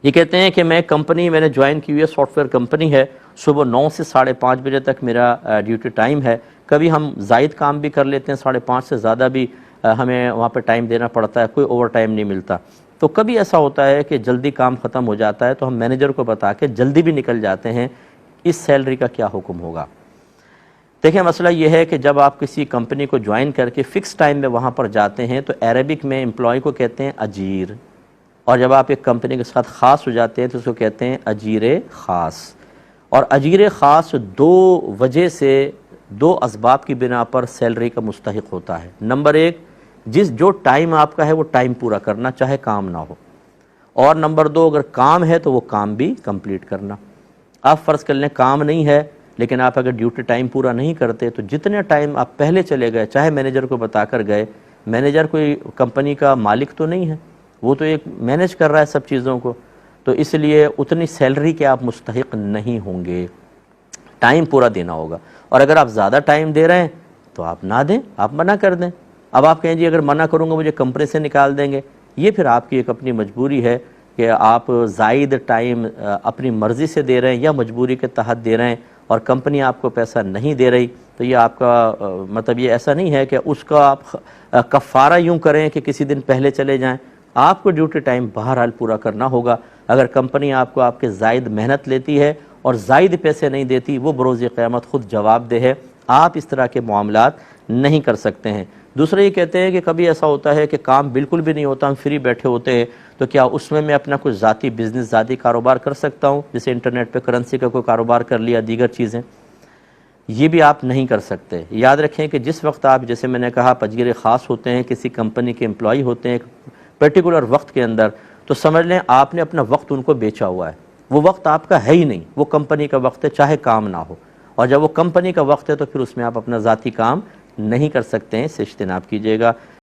ये कहते हैं कि मैं कंपनी मैंने ज्वाइन की हुई है, सॉफ्टवेयर कंपनी है, सुबह 9 से 5:30 बजे तक मेरा ड्यूटी टाइम है। कभी हम ज़ायद काम भी कर लेते हैं, 5:30 से ज़्यादा भी हमें वहाँ पे टाइम देना पड़ता है, कोई ओवर टाइम नहीं मिलता। तो कभी ऐसा होता है कि जल्दी काम ख़त्म हो जाता है तो हम मैनेजर को बता के जल्दी भी निकल जाते हैं, इस सैलरी का क्या हुक्म होगा। देखिए मसला ये है कि जब आप किसी कंपनी को ज्वाइन करके फ़िक्स टाइम में वहाँ पर जाते हैं तो अरबिक में एम्प्लॉय को कहते हैं अजीर, और जब आप एक कंपनी के साथ ख़ास हो जाते हैं तो उसको कहते हैं अजीर ख़ास। और अजीर ख़ास दो वजह से, दो असबाब की बिना पर सैलरी का मुस्तहिक होता है। नंबर एक, जो टाइम आपका है वो टाइम पूरा करना, चाहे काम ना हो। और नंबर दो, अगर काम है तो वो काम भी कंप्लीट करना। आप फ़र्ज़ कर लें काम नहीं है, लेकिन आप अगर ड्यूटी टाइम पूरा नहीं करते तो जितने टाइम आप पहले चले गए, चाहे मैनेजर को बताकर गए, मैनेजर कोई कंपनी का मालिक तो नहीं है, वो तो एक मैनेज कर रहा है सब चीज़ों को, तो इसलिए उतनी सैलरी के आप मुस्तहिक नहीं होंगे। टाइम पूरा देना होगा। और अगर आप ज़्यादा टाइम दे रहे हैं तो आप ना दें, आप मना कर दें। अब आप कहें जी अगर मना करूँगा मुझे कंपनी से निकाल देंगे, ये फिर आपकी एक अपनी मजबूरी है कि आप ज़ायद टाइम अपनी मर्ज़ी से दे रहे हैं या मजबूरी के तहत दे रहे हैं और कंपनी आपको पैसा नहीं दे रही, तो ये आपका मतलब ये ऐसा नहीं है कि उसका आप कफ़ारा यूँ करें कि किसी दिन पहले चले जाएं। आपको ड्यूटी टाइम बहरहाल पूरा करना होगा। अगर कंपनी आपको आपके ज़ायद मेहनत लेती है और ज़ायद पैसे नहीं देती, वो बरोज़ क़यामत ख़ुद जवाबदेह है। आप इस तरह के मामलात नहीं कर सकते हैं। दूसरे ये कहते हैं कि कभी ऐसा होता है कि काम बिल्कुल भी नहीं होता, हम फ्री बैठे होते हैं, तो क्या उसमें मैं अपना कुछ ज़ाती बिज़नेस, ज़ाती कारोबार कर सकता हूँ, जैसे इंटरनेट पे करेंसी का कोई कारोबार कर लिया, दीगर चीज़ें, ये भी आप नहीं कर सकते। याद रखें कि जिस वक्त आप, जैसे मैंने कहा, अजीर ख़ास होते हैं, किसी कंपनी के एम्प्लॉय होते हैं पर्टिकुलर वक्त के अंदर, तो समझ लें आपने अपना वक्त उनको बेचा हुआ है। वो वक्त आपका है ही नहीं, वो कंपनी का वक्त है, चाहे काम ना हो। और जब वो कंपनी का वक्त है तो फिर उसमें आप अपना ज़ाती काम नहीं कर सकते हैं, इससे इज्तिनाब कीजिएगा।